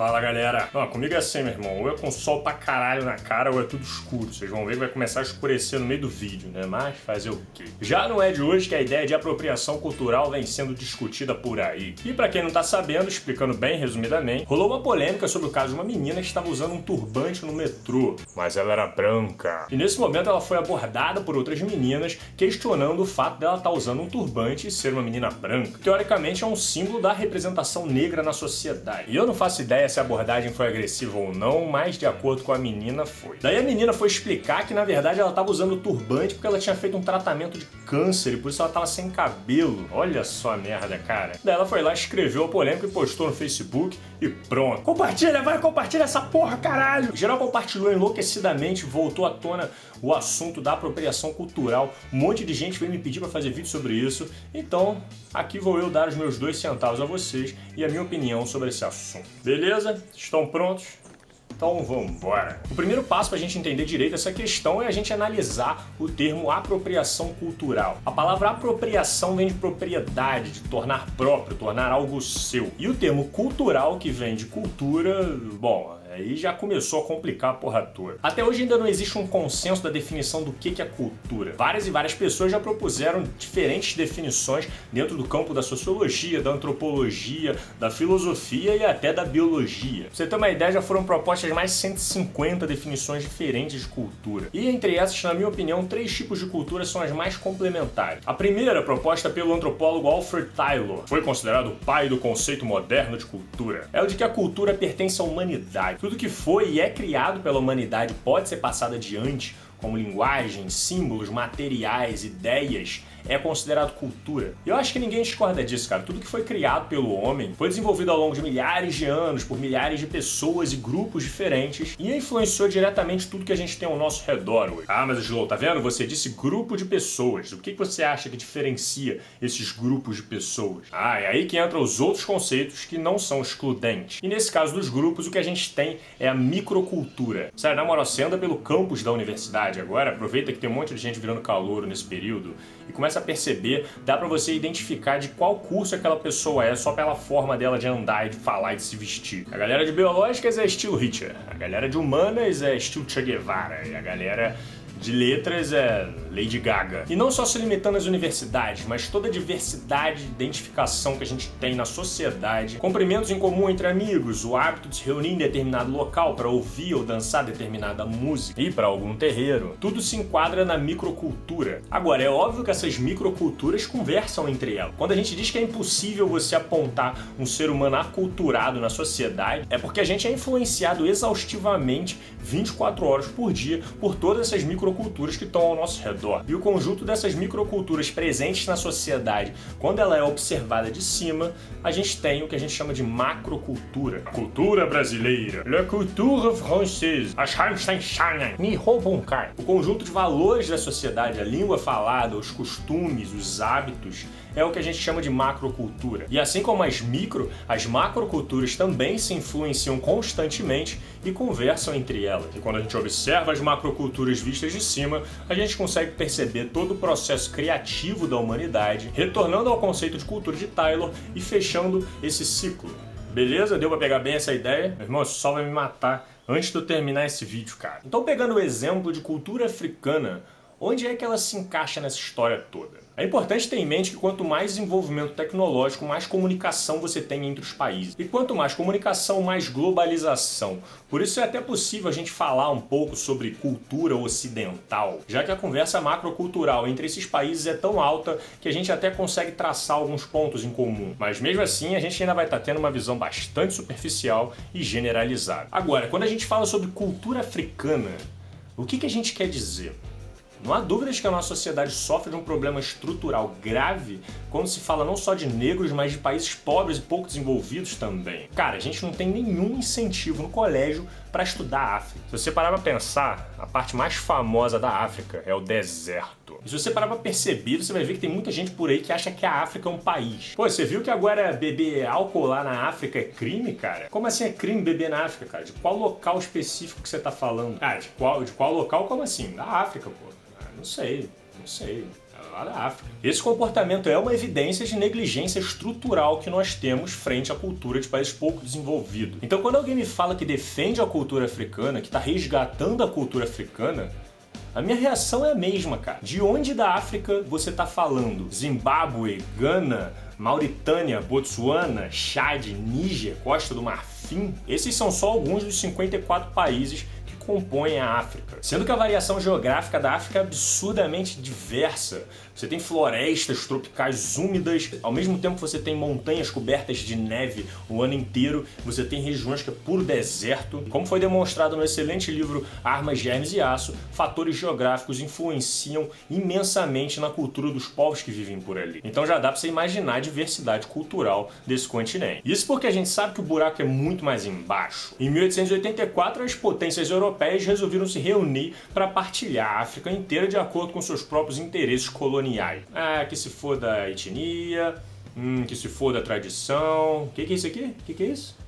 Fala galera, comigo é assim, meu irmão, ou é com sol pra caralho na cara ou é tudo escuro. Vocês vão ver que vai começar a escurecer no meio do vídeo, né? Mas fazer o quê? Já não é de hoje que a ideia de apropriação cultural vem sendo discutida por aí. E pra quem não tá sabendo, explicando bem resumidamente, rolou uma polêmica sobre o caso de uma menina que estava usando um turbante no metrô, mas ela era branca. E nesse momento ela foi abordada por outras meninas questionando o fato dela estar usando um turbante e ser uma menina branca. Teoricamente é um símbolo da representação negra na sociedade. E eu não faço ideia se a abordagem foi agressiva ou não, mas de acordo com a menina foi. Daí a menina foi explicar que na verdade ela estava usando o turbante porque ela tinha feito um tratamento de câncer e por isso ela estava sem cabelo. Olha só a merda, cara. Daí ela foi lá, escreveu a polêmica e postou no Facebook e pronto. Compartilha, vai, compartilha essa porra, caralho! O geral compartilhou enlouquecidamente, voltou à tona o assunto da apropriação cultural. Um monte de gente veio me pedir para fazer vídeo sobre isso. Então, aqui vou eu dar os meus 2 centavos a vocês e a minha opinião sobre esse assunto. Beleza? Estão prontos? Então vamos embora. O primeiro passo para a gente entender direito essa questão é a gente analisar o termo apropriação cultural. A palavra apropriação vem de propriedade, de tornar próprio, tornar algo seu. E o termo cultural, que vem de cultura, bom, aí já começou a complicar a porra toda. Até hoje ainda não existe um consenso da definição do que é cultura. Várias e várias pessoas já propuseram diferentes definições dentro do campo da sociologia, da antropologia, da filosofia e até da biologia. Pra você ter uma ideia, já foram propostas mais de 150 definições diferentes de cultura. E entre essas, na minha opinião, 3 tipos de cultura são as mais complementares. A primeira, proposta pelo antropólogo Alfred Taylor, foi considerado o pai do conceito moderno de cultura. É o de que a cultura pertence à humanidade. Tudo que foi e é criado pela humanidade pode ser passado adiante, como linguagem, símbolos, materiais, ideias, é considerado cultura. E eu acho que ninguém discorda disso, cara. Tudo que foi criado pelo homem foi desenvolvido ao longo de milhares de anos por milhares de pessoas e grupos diferentes e influenciou diretamente tudo que a gente tem ao nosso redor hoje. Ah, mas Slow, tá vendo? Você disse grupo de pessoas. O que você acha que diferencia esses grupos de pessoas? Ah, é aí que entram os outros conceitos que não são excludentes. E nesse caso dos grupos, o que a gente tem é a microcultura. Sério, na moral, você anda pelo campus da universidade agora, aproveita que tem um monte de gente virando calouro nesse período e começa a perceber, dá pra você identificar de qual curso aquela pessoa é só pela forma dela de andar e de falar e de se vestir. A galera de biológicas é estilo Hitler, a galera de humanas é estilo Che Guevara e a galera de letras é Lady Gaga. E não só se limitando às universidades, mas toda a diversidade de identificação que a gente tem na sociedade, cumprimentos em comum entre amigos, o hábito de se reunir em determinado local para ouvir ou dançar determinada música, ir para algum terreiro, tudo se enquadra na microcultura. Agora, é óbvio que essas microculturas conversam entre elas. Quando a gente diz que é impossível você apontar um ser humano aculturado na sociedade, é porque a gente é influenciado exaustivamente 24 horas por dia por todas essas microculturas que estão ao nosso redor. E o conjunto dessas microculturas presentes na sociedade, quando ela é observada de cima, a gente tem o que a gente chama de macrocultura. A cultura brasileira, la culture française, as me roubam, cara. O conjunto de valores da sociedade, a língua falada, os costumes, os hábitos, é o que a gente chama de macrocultura. E assim como as macroculturas também se influenciam constantemente e conversam entre elas. E quando a gente observa as macroculturas vistas de cima, a gente consegue perceber todo o processo criativo da humanidade, retornando ao conceito de cultura de Taylor e fechando esse ciclo. Beleza? Deu pra pegar bem essa ideia? Meu irmão, esse sol vai me matar antes de eu terminar esse vídeo, cara. Então, pegando o exemplo de cultura africana, onde é que ela se encaixa nessa história toda? É importante ter em mente que quanto mais desenvolvimento tecnológico, mais comunicação você tem entre os países. E quanto mais comunicação, mais globalização. Por isso é até possível a gente falar um pouco sobre cultura ocidental, já que a conversa macrocultural entre esses países é tão alta que a gente até consegue traçar alguns pontos em comum. Mas mesmo assim, a gente ainda vai estar tendo uma visão bastante superficial e generalizada. Agora, quando a gente fala sobre cultura africana, o que a gente quer dizer? Não há dúvidas que a nossa sociedade sofre de um problema estrutural grave quando se fala não só de negros, mas de países pobres e pouco desenvolvidos também. Cara, a gente não tem nenhum incentivo no colégio para estudar a África. Se você parar para pensar, a parte mais famosa da África é o deserto. E se você parar para perceber, você vai ver que tem muita gente por aí que acha que a África é um país. Pô, você viu que agora beber álcool lá na África é crime, cara? Como assim é crime beber na África, cara? De qual local específico que você tá falando? Ah, de qual local? Como assim? Da África, pô. Não sei. lá da África. Esse comportamento é uma evidência de negligência estrutural que nós temos frente à cultura de países pouco desenvolvidos. Então, quando alguém me fala que defende a cultura africana, que está resgatando a cultura africana, a minha reação é a mesma, cara. De onde da África você está falando? Zimbábue, Gana, Mauritânia, Botsuana, Chad, Níger, Costa do Marfim? Esses são só alguns dos 54 países que compõem a África. Sendo que a variação geográfica da África é absurdamente diversa. Você tem florestas tropicais úmidas, ao mesmo tempo que você tem montanhas cobertas de neve o ano inteiro, você tem regiões que é puro deserto. Como foi demonstrado no excelente livro Armas, Germes e Aço, fatores geográficos influenciam imensamente na cultura dos povos que vivem por ali. Então já dá pra você imaginar a diversidade cultural desse continente. Isso porque a gente sabe que o buraco é muito mais embaixo. Em 1884, as potências europeias resolveram se reunir para partilhar a África inteira de acordo com seus próprios interesses coloniais. Ah, que se foda a etnia, que se foda a tradição. Que é isso aqui? Que é isso?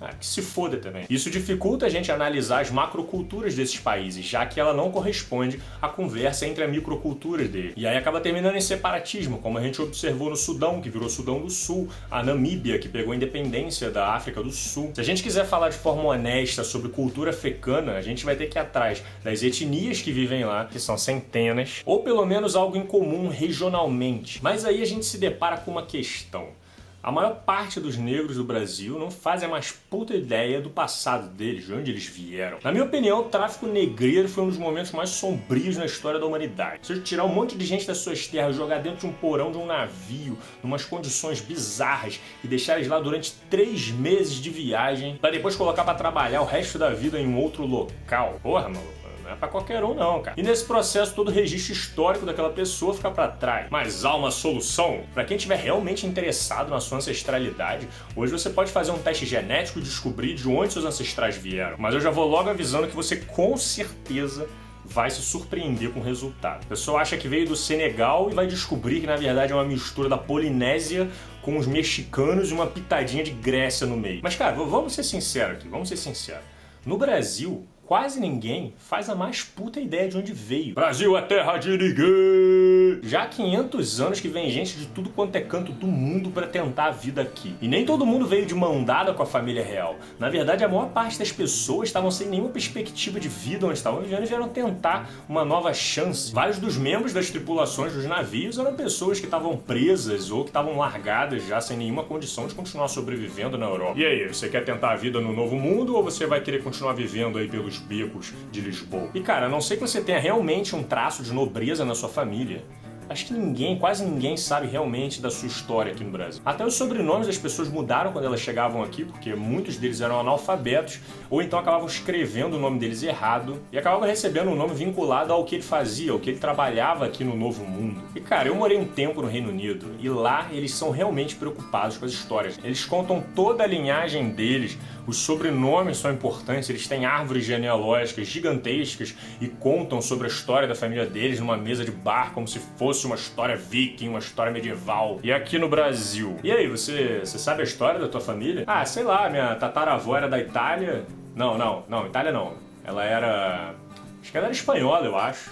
Ah, que se foda também. Isso dificulta a gente analisar as macroculturas desses países, já que ela não corresponde à conversa entre as microculturas dele. E aí acaba terminando em separatismo, como a gente observou no Sudão, que virou Sudão do Sul, a Namíbia, que pegou a independência da África do Sul. Se a gente quiser falar de forma honesta sobre cultura africana, a gente vai ter que ir atrás das etnias que vivem lá, que são centenas, ou pelo menos algo em comum regionalmente. Mas aí a gente se depara com uma questão. A maior parte dos negros do Brasil não fazem a mais puta ideia do passado deles, de onde eles vieram. Na minha opinião, o tráfico negreiro foi um dos momentos mais sombrios na história da humanidade. Se você tirar um monte de gente das suas terras, jogar dentro de um porão de um navio, numas condições bizarras, e deixar eles lá durante 3 meses de viagem, pra depois colocar pra trabalhar o resto da vida em um outro local. Porra, maluco. Não é pra qualquer um não, cara. E nesse processo todo o registro histórico daquela pessoa fica pra trás. Mas há uma solução? Pra quem estiver realmente interessado na sua ancestralidade, hoje você pode fazer um teste genético e descobrir de onde seus ancestrais vieram. Mas eu já vou logo avisando que você com certeza vai se surpreender com o resultado. A pessoa acha que veio do Senegal e vai descobrir que na verdade é uma mistura da Polinésia com os mexicanos e uma pitadinha de Grécia no meio. Mas cara, vamos ser sinceros aqui, vamos ser sinceros. No Brasil, quase ninguém faz a mais puta ideia de onde veio. Brasil é terra de ninguém! Já há 500 anos que vem gente de tudo quanto é canto do mundo pra tentar a vida aqui. E nem todo mundo veio de mão dada com a família real. Na verdade, a maior parte das pessoas estavam sem nenhuma perspectiva de vida onde estavam vivendo e vieram tentar uma nova chance. Vários dos membros das tripulações dos navios eram pessoas que estavam presas ou que estavam largadas já sem nenhuma condição de continuar sobrevivendo na Europa. E aí, você quer tentar a vida no novo mundo ou você vai querer continuar vivendo aí pelos becos de Lisboa? E cara, a não ser que você tenha realmente um traço de nobreza na sua família, acho que ninguém, quase ninguém sabe realmente da sua história aqui no Brasil. Até os sobrenomes das pessoas mudaram quando elas chegavam aqui, porque muitos deles eram analfabetos, ou então acabavam escrevendo o nome deles errado, e acabavam recebendo um nome vinculado ao que ele fazia, ao que ele trabalhava aqui no Novo Mundo. E cara, eu morei um tempo no Reino Unido, e lá eles são realmente preocupados com as histórias. Eles contam toda a linhagem deles, os sobrenomes são importantes, eles têm árvores genealógicas gigantescas e contam sobre a história da família deles numa mesa de bar como se fosse uma história viking, uma história medieval. E aqui no Brasil? E aí, você sabe a história da tua família? Ah, sei lá, minha tataravó era da Itália. Não, Itália não. Ela era... acho que ela era espanhola, eu acho.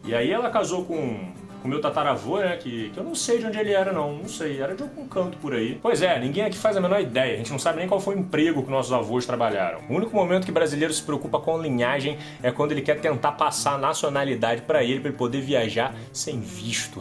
E aí ela casou com o meu tataravô, né, que eu não sei de onde ele era não sei, era de algum canto por aí. Pois é, ninguém aqui faz a menor ideia, a gente não sabe nem qual foi o emprego que nossos avós trabalharam. O único momento que brasileiro se preocupa com linhagem é quando ele quer tentar passar a nacionalidade pra ele poder viajar sem visto.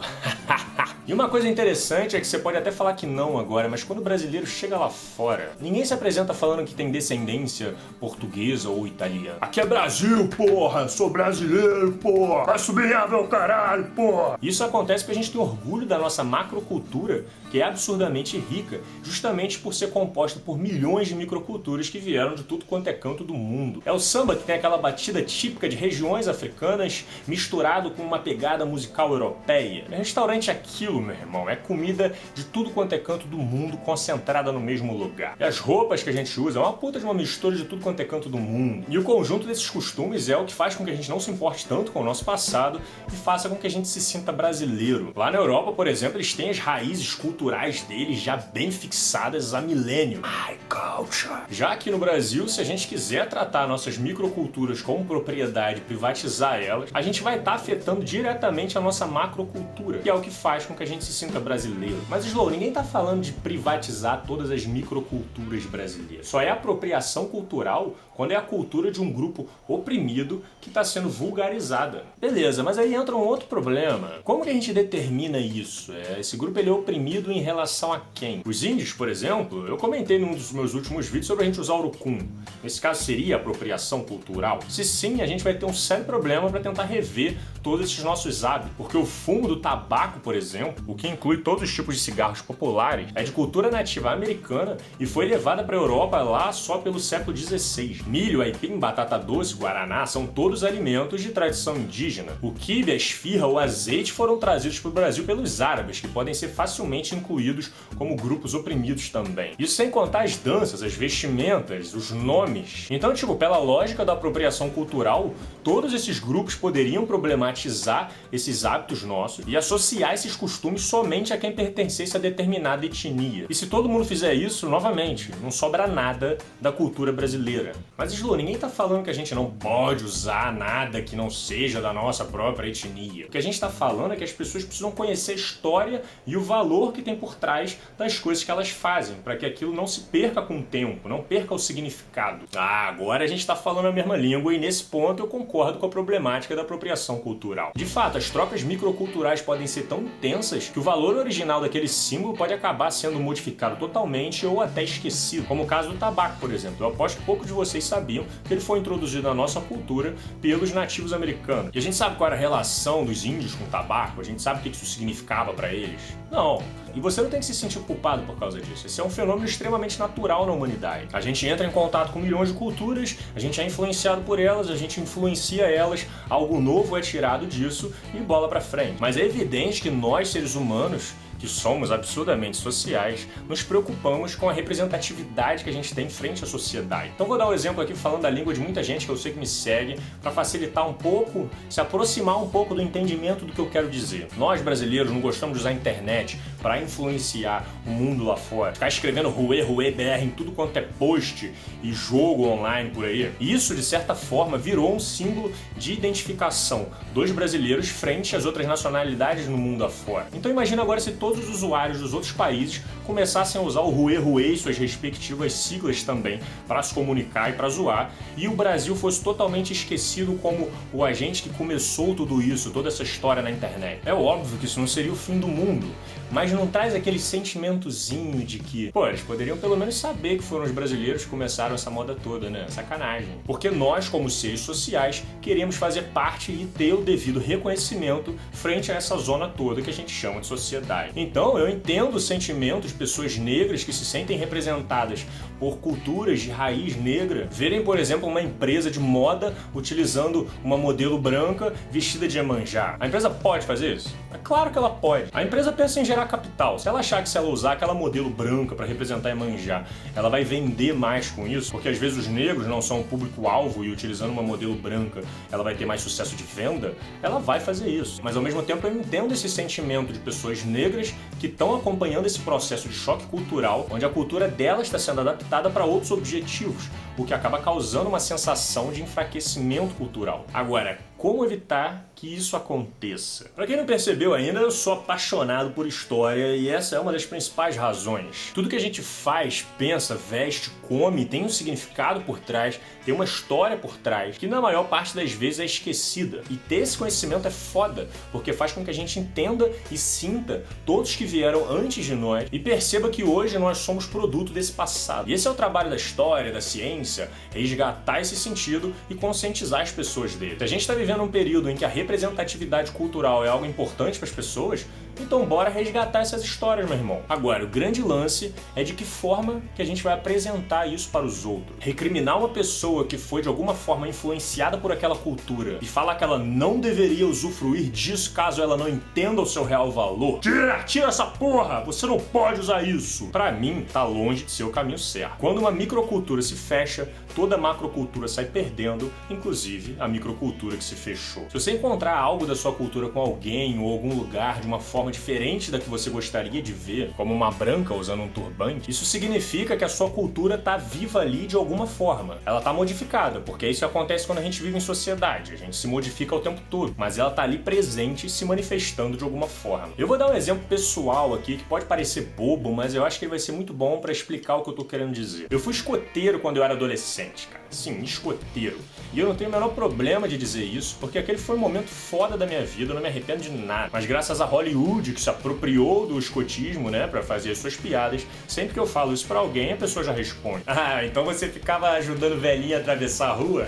E uma coisa interessante é que você pode até falar que não agora, mas quando o brasileiro chega lá fora, ninguém se apresenta falando que tem descendência portuguesa ou italiana. Aqui é Brasil, porra! Sou brasileiro, porra! Vai sublinhar meu caralho, porra! Isso acontece porque a gente tem orgulho da nossa macrocultura, que é absurdamente rica, justamente por ser composta por milhões de microculturas que vieram de tudo quanto é canto do mundo. É o samba que tem aquela batida típica de regiões africanas misturado com uma pegada musical europeia. É restaurante aquilo, meu irmão, é comida de tudo quanto é canto do mundo concentrada no mesmo lugar. E as roupas que a gente usa é uma puta de uma mistura de tudo quanto é canto do mundo. E o conjunto desses costumes é o que faz com que a gente não se importe tanto com o nosso passado e faça com que a gente se sinta brasileiro. Lá na Europa, por exemplo, eles têm as raízes culturais deles já bem fixadas há milênios. Ai, culture. Já aqui no Brasil, se a gente quiser tratar nossas microculturas como propriedade e privatizar elas, a gente vai estar afetando diretamente a nossa macrocultura, que é o que faz com que a gente se sinta brasileiro. Mas, Slow, ninguém tá falando de privatizar todas as microculturas brasileiras. Só é apropriação cultural quando é a cultura de um grupo oprimido que está sendo vulgarizada. Beleza, mas aí entra um outro problema. Como que a gente determina isso? Esse grupo ele é oprimido em relação a quem? Os índios, por exemplo, eu comentei num dos meus últimos vídeos sobre a gente usar o urucum. Nesse caso seria apropriação cultural? Se sim, a gente vai ter um sério problema para tentar rever todos esses nossos hábitos. Porque o fumo do tabaco, por exemplo, o que inclui todos os tipos de cigarros populares, é de cultura nativa americana e foi levada para a Europa lá só pelo século XVI. Milho, aipim, batata doce, guaraná são todos alimentos de tradição indígena. O quibe, a esfirra, o azeite foram trazidos para o Brasil pelos árabes, que podem ser facilmente incluídos como grupos oprimidos também. Isso sem contar as danças, as vestimentas, os nomes. Então, pela lógica da apropriação cultural, todos esses grupos poderiam problematizar esses hábitos nossos e associar esses costumes somente a quem pertencesse a determinada etnia. E se todo mundo fizer isso, novamente, não sobra nada da cultura brasileira. Mas, Slow, ninguém tá falando que a gente não pode usar nada que não seja da nossa própria etnia. O que a gente tá falando é que as pessoas precisam conhecer a história e o valor que tem por trás das coisas que elas fazem, para que aquilo não se perca com o tempo, não perca o significado. Agora a gente tá falando a mesma língua e nesse ponto eu concordo com a problemática da apropriação cultural. De fato, as trocas microculturais podem ser tão intensas que o valor original daquele símbolo pode acabar sendo modificado totalmente ou até esquecido, como o caso do tabaco, por exemplo. Eu aposto que poucos de vocês sabiam que ele foi introduzido na nossa cultura pelos nativos americanos. E a gente sabe qual era a relação dos índios com o tabaco? A gente sabe o que isso significava para eles? Não. E você não tem que se sentir culpado por causa disso. Esse é um fenômeno extremamente natural na humanidade. A gente entra em contato com milhões de culturas, a gente é influenciado por elas, a gente influencia elas, algo novo é tirado disso e bola pra frente. Mas é evidente que nós, seres humanos, que somos absurdamente sociais, nos preocupamos com a representatividade que a gente tem frente à sociedade. Então vou dar um exemplo aqui falando da língua de muita gente que eu sei que me segue, para facilitar um pouco, se aproximar um pouco do entendimento do que eu quero dizer. Nós brasileiros não gostamos de usar a internet para influenciar o mundo lá fora, ficar escrevendo ruê, BR em tudo quanto é post e jogo online por aí. E isso, de certa forma, virou um símbolo de identificação dos brasileiros frente às outras nacionalidades no mundo afora. Então imagina agora se todos os usuários dos outros países começassem a usar o ruê e suas respectivas siglas também para se comunicar e para zoar, e o Brasil fosse totalmente esquecido como o agente que começou tudo isso, toda essa história na internet. É óbvio que isso não seria o fim do mundo, mas não traz aquele sentimentozinho de que, eles poderiam pelo menos saber que foram os brasileiros que começaram essa moda toda, né? Sacanagem. Porque nós, como seres sociais, queremos fazer parte e ter o devido reconhecimento frente a essa zona toda que a gente chama de sociedade. Então, eu entendo o sentimento de pessoas negras que se sentem representadas por culturas de raiz negra, verem, por exemplo, uma empresa de moda utilizando uma modelo branca vestida de Iemanjá. A empresa pode fazer isso? É claro que ela pode. A empresa pensa em gerar capital. Se ela achar que se ela usar aquela modelo branca para representar Iemanjá, ela vai vender mais com isso, porque às vezes os negros não são o público-alvo e utilizando uma modelo branca ela vai ter mais sucesso de venda, ela vai fazer isso. Mas ao mesmo tempo eu entendo esse sentimento de pessoas negras que estão acompanhando esse processo de choque cultural, onde a cultura delas está sendo adaptada para outros objetivos, o que acaba causando uma sensação de enfraquecimento cultural. Agora, como evitar que isso aconteça? Para quem não percebeu ainda, eu sou apaixonado por história e essa é uma das principais razões. Tudo que a gente faz, pensa, veste, come, tem um significado por trás, tem uma história por trás, que na maior parte das vezes é esquecida. E ter esse conhecimento é foda, porque faz com que a gente entenda e sinta todos que vieram antes de nós e perceba que hoje nós somos produto desse passado. E esse é o trabalho da história, da ciência, resgatar esse sentido e conscientizar as pessoas dele. Se a gente está vivendo um período em que a representatividade cultural é algo importante para as pessoas, então bora resgatar essas histórias, meu irmão. Agora, o grande lance é de que forma que a gente vai apresentar isso para os outros. Recriminar uma pessoa que foi de alguma forma influenciada por aquela cultura e falar que ela não deveria usufruir disso caso ela não entenda o seu real valor. Tira essa porra! Você não pode usar isso! Pra mim, tá longe de ser o caminho certo. Quando uma microcultura se fecha, toda a macrocultura sai perdendo, inclusive a microcultura que se fechou. Se você encontrar algo da sua cultura com alguém ou algum lugar de uma forma diferente da que você gostaria de ver, como uma branca usando um turbante, isso significa que a sua cultura está viva ali de alguma forma. Ela está modificada, porque isso acontece quando a gente vive em sociedade, a gente se modifica o tempo todo, mas ela está ali presente, se manifestando de alguma forma. Eu vou dar um exemplo pessoal aqui que pode parecer bobo, mas eu acho que ele vai ser muito bom para explicar o que eu tô querendo dizer. Eu fui escoteiro quando eu era adolescente, cara. Sim, escoteiro. E eu não tenho o menor problema de dizer isso, porque aquele foi um momento foda da minha vida, eu não me arrependo de nada. Mas graças a Hollywood, que se apropriou do escotismo, né, pra fazer as suas piadas, sempre que eu falo isso pra alguém, a pessoa já responde: ah, então você ficava ajudando velhinha a atravessar a rua?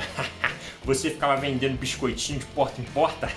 Você ficava vendendo biscoitinho de porta em porta?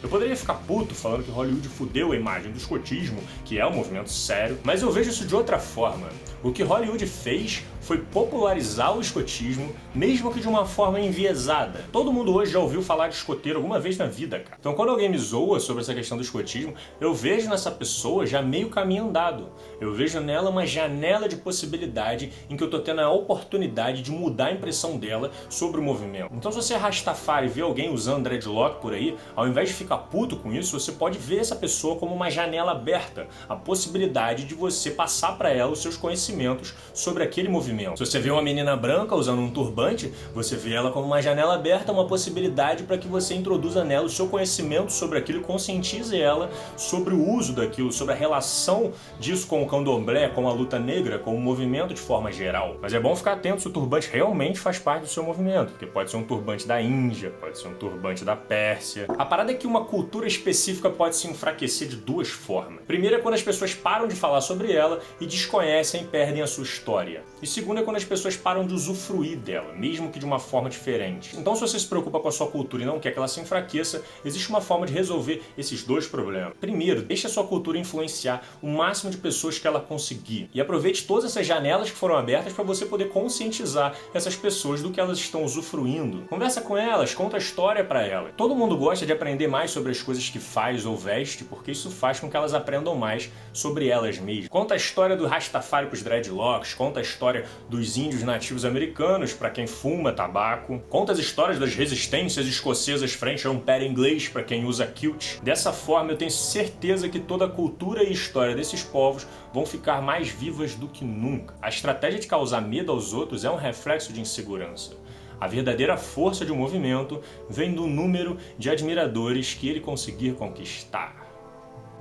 Eu poderia ficar puto falando que Hollywood fudeu a imagem do escotismo, que é um movimento sério, mas eu vejo isso de outra forma. O que Hollywood fez foi popularizar o escotismo, mesmo que de uma forma enviesada. Todo mundo hoje já ouviu falar de escoteiro alguma vez na vida, cara. Então quando alguém me zoa sobre essa questão do escotismo, eu vejo nessa pessoa já meio caminho andado. Eu vejo nela uma janela de possibilidade em que eu tô tendo a oportunidade de mudar a impressão dela sobre o movimento. Então se você é Rastafari e vê alguém usando dreadlock por aí, ao invés de ficar puto com isso, você pode ver essa pessoa como uma janela aberta, a possibilidade de você passar para ela os seus conhecimentos sobre aquele movimento. Se você vê uma menina branca usando um turbante, você vê ela como uma janela aberta, uma possibilidade para que você introduza nela o seu conhecimento sobre aquilo, conscientize ela sobre o uso daquilo, sobre a relação disso com o candomblé, com a luta negra, com o movimento de forma geral. Mas é bom ficar atento se o turbante realmente faz parte do seu movimento, porque pode ser um turbante da Índia, pode ser um turbante da Pérsia. A parada é que uma cultura específica pode se enfraquecer de duas formas. Primeiro é quando as pessoas param de falar sobre ela e desconhecem e perdem a sua história. E segundo é quando as pessoas param de usufruir dela, mesmo que de uma forma diferente. Então se você se preocupa com a sua cultura e não quer que ela se enfraqueça, existe uma forma de resolver esses dois problemas. Primeiro, deixe a sua cultura influenciar o máximo de pessoas que ela conseguir. E aproveite todas essas janelas que foram abertas para você poder conscientizar essas pessoas do que elas estão usufruindo. Conversa com elas, conta a história para elas. Todo mundo gosta de aprender mais sobre as coisas que faz ou veste, porque isso faz com que elas aprendam mais sobre elas mesmas. Conta a história do Rastafari pros dreadlocks, conta a história dos índios nativos americanos para quem fuma tabaco, conta as histórias das resistências escocesas frente ao Império Inglês para quem usa kilt. Dessa forma eu tenho certeza que toda a cultura e história desses povos vão ficar mais vivas do que nunca. A estratégia de causar medo aos outros é um reflexo de insegurança. A verdadeira força de um movimento vem do número de admiradores que ele conseguir conquistar.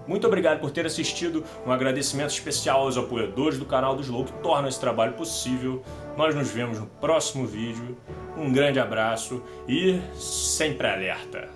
Muito obrigado por ter assistido, um agradecimento especial aos apoiadores do canal do Slow que tornam esse trabalho possível. Nós nos vemos no próximo vídeo, um grande abraço e sempre alerta!